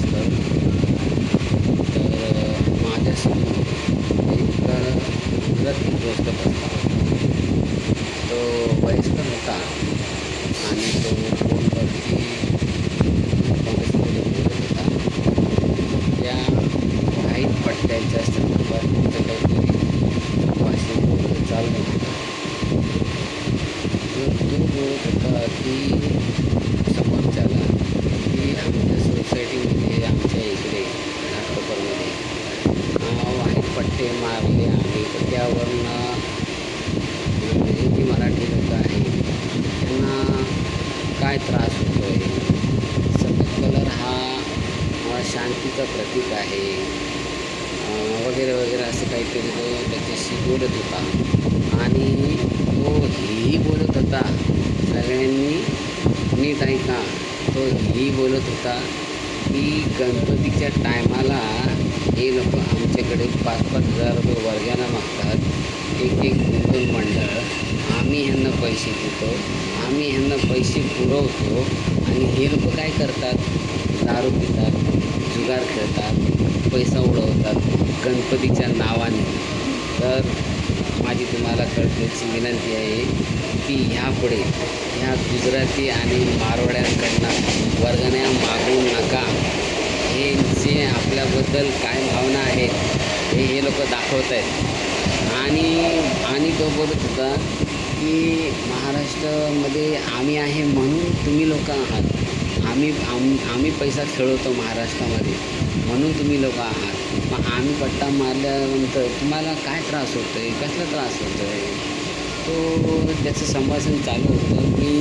असतं. तर माझ्यासमोर एक गुजराती दोस्त बसला. तो वयस्कर होता आणि तो फोनवरती कोणासोबत बोलत होता. त्या व्हाईट पट्ट्यांच्या संदर्भात काहीतरी भाषण वगैरे चाललं होतं. तर तो बोलत होता की समोरच्याला की आमच्या सोसायटीमध्ये आमच्या इकडे घाटकोपरमध्ये व्हाईट पट्टे मारले आणि तर त्यावरनं जी मराठी लोकं आहेत त्यांना काय त्रास होतो आहे. सफेद कलर हा शांतीचं प्रतीक आहे वगैरे वगैरे असं काहीतरी तो त्याच्याशी बोलत होता. आणि तो हेही बोलत होता, सगळ्यांनी नीट ऐका, तो हेही बोलत होता की गणपतीच्या टायमाला हे लोक आमच्याकडे 5,000-5,000 रुपये वर्गाला मागतात. एक दोन मंडळ आम्ही ह्यांना पैसे देतो, आम्ही ह्यांना पैसे पुरवतो आणि हे लोक काय करतात, दारू पितात, जुगार खेळतात, पैसा उडवतात गणपतीच्या नावाने. तर माझी तुम्हाला कळकळीची विनंती आहे की ह्यापुढे ह्या गुजराती आणि मारवाड्यांकडनं वर्गण्या मागू नका. हे जे आपल्याबद्दल काय भावना आहेत हे लोक दाखवत आहेत. आणि तो बोलत होता की महाराष्ट्रामध्ये आम्ही आहे म्हणून तुम्ही लोक आहात. आम्ही पैसा खेळवतो महाराष्ट्रामध्ये म्हणून तुम्ही लोक आहात. मग आम्ही पट्टा मारल्यानंतर तुम्हाला काय त्रास होतो आहे, कसला त्रास होतो आहे. तो त्याचं संभाषण चालू होतं. मी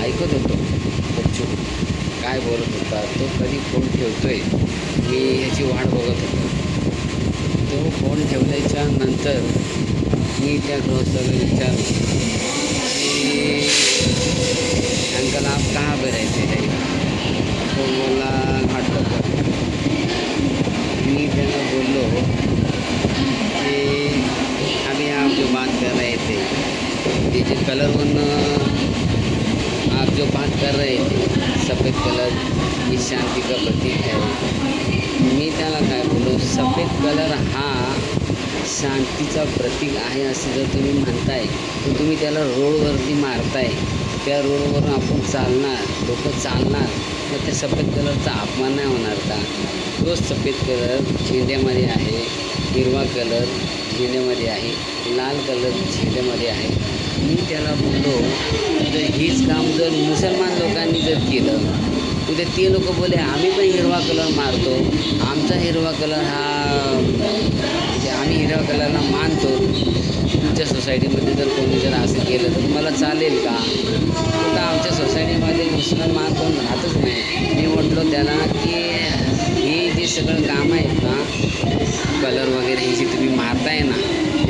ऐकत होतो गपचूप काय बोलत होता. तो कधी फोन ठेवतो आहे मी ह्याची वाट बघत होतो. तो फोन ठेवल्याच्या नंतर मी त्या गृहस्थाला विचारलं की अंकल आप कहाँ पे रहते हैं. तो बोला घाटकोपर. मी त्याला बोललो कि अभी आप जो बात कर रहे थे ये जो कलरवरनं आप जो बात कर रहे थे सफ़ेद कलर ही शांती का प्रतीक है. मी त्याला काय बोललो, सफेद कलर हा शांतीचा प्रतीक आहे असं जर तुम्ही म्हणताय तर तुम्ही त्याला रोडवरती मारताय. त्या रोडवरून आपण चालणार, लोक चालणार, तर त्या सफेद कलरचा अपमान नाही होणार का. तोच सफेद कलर झेंड्यामध्ये आहे, हिरवा कलर झेंड्यामध्ये आहे, लाल कलर झेंड्यामध्ये आहे. मी त्याला बोललो जर हेच काम जर मुसलमान लोकांनी जर केलं उद्या ते लोक बोले आम्ही पण हिरवा कलर मारतो, आमचा हिरवा कलर हा म्हणजे आम्ही हिरवा कलरला मानतो. तुमच्या सोसायटीमध्ये जर कोणी जर असं केलं तर तुम्हाला चालेल का. आता आमच्या सोसायटीमध्ये मुसलमान कोण राहतच नाही. मी म्हटलो त्याला की हे जे सगळं काम आहेत ना कलर वगैरे हे जे तुम्ही मारताय ना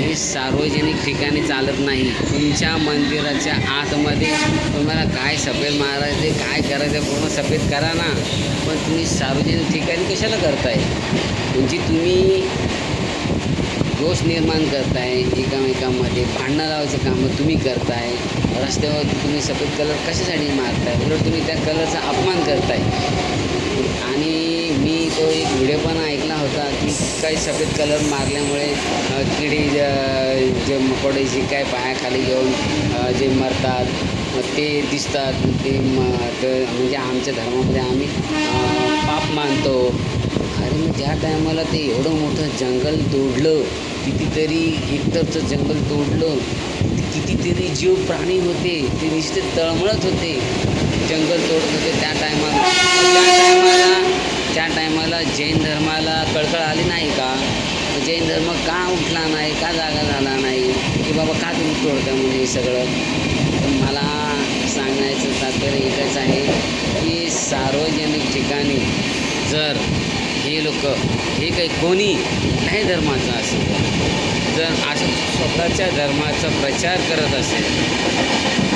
हे सार्वजनिक ठिकाणी चालत नाही. तुमच्या मंदिराच्या आतमध्ये तुम्हाला काय सफेद मारायचे काय करायचं पूर्ण सफेद करा ना, पण तुम्ही सार्वजनिक ठिकाणी कशाला करताय. म्हणजे तुम्ही दोष निर्माण करताय, एकामेकामध्ये भांडणं लावायचं कामं तुम्ही करताय. रस्त्यावर तुम्ही सफेद कलर कशासाठी मारताय, उलट तुम्ही त्या कलरचा अपमान करताय. आणि मी तो एक व्हिडिओ पण ऐकला होता की काही सफेद कलर मारल्यामुळे किडी जे मकोडे जे काय पायाखाली घेऊन जे मरतात ते दिसतात. ते म्हणजे आमच्या धर्मामध्ये आम्ही पाप मानतो. अरे मग ज्या टायमाला ते एवढं मोठं जंगल तोडलं, कितीतरी हेक्टरचं जंगल तोडलं, कितीतरी जीव प्राणी होते ते नुसते तळमळत होते, जंगल तोडत होते. त्या टायमाला जैन धर्माला कळकळ आली नाही का. जैन धर्म का उठला नाही, का जागा झाला नाही की बाबा का तुम्ही तोडता म्हणून हे सगळं. तर मला सांगण्याचं तात्पर्य एकच आहे की सार्वजनिक ठिकाणी जर हे लोक हे काही कोणी नाही धर्माचं असेल जर असं स्वतःच्या धर्माचा प्रचार करत असेल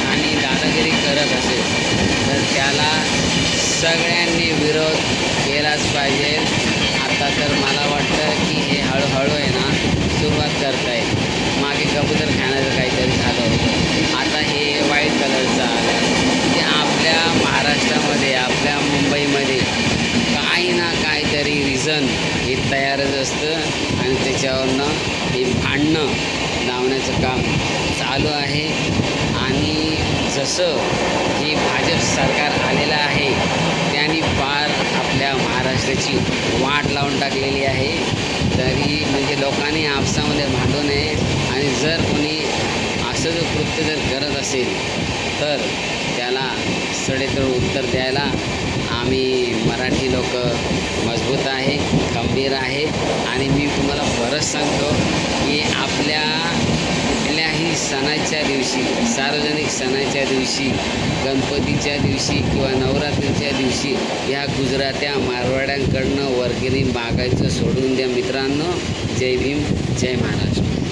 आणि दादागिरी करत असेल तर त्याला सगळ्यांनी विरोध केलाच पाहिजे. आता तर मला वाटतं की हे हळूहळू आहे ना सुरुवात करतायत. मागे कबूतर खाण्याचं काहीतरी झालं होतं, आता हे व्हाईट कलरचं आलं. ते आपल्या महाराष्ट्रामध्ये आपल्या मुंबईमध्ये का सीझन हे तयारच असतं आणि त्याच्यावरनं हे भांडणं लावण्याचं काम चालू आहे. आणि जसं हे भाजप सरकार आलेलं आहे त्यांनी फार आपल्या महाराष्ट्राची वाट लावून टाकलेली आहे. तरी म्हणजे लोकांनी आपसामध्ये भांडू नये आणि जर कोणी असं जर कृत्य जर करत असेल तर त्याला सडेतोड उत्तर द्यायला आम्ही मराठी लोक मजबूत आहे, खंबीर आहे. आणि मी तुम्हाला बरंच सांगतो की आपल्या कुठल्याही सणाच्या दिवशी, सार्वजनिक सणाच्या दिवशी, गणपतीच्या दिवशी किंवा नवरात्रीच्या दिवशी ह्या गुजरात्या मारवाड्यांकडनं वर्गणी मागायचं सोडून द्या मित्रांनो. जय भीम, जय महाराष्ट्र.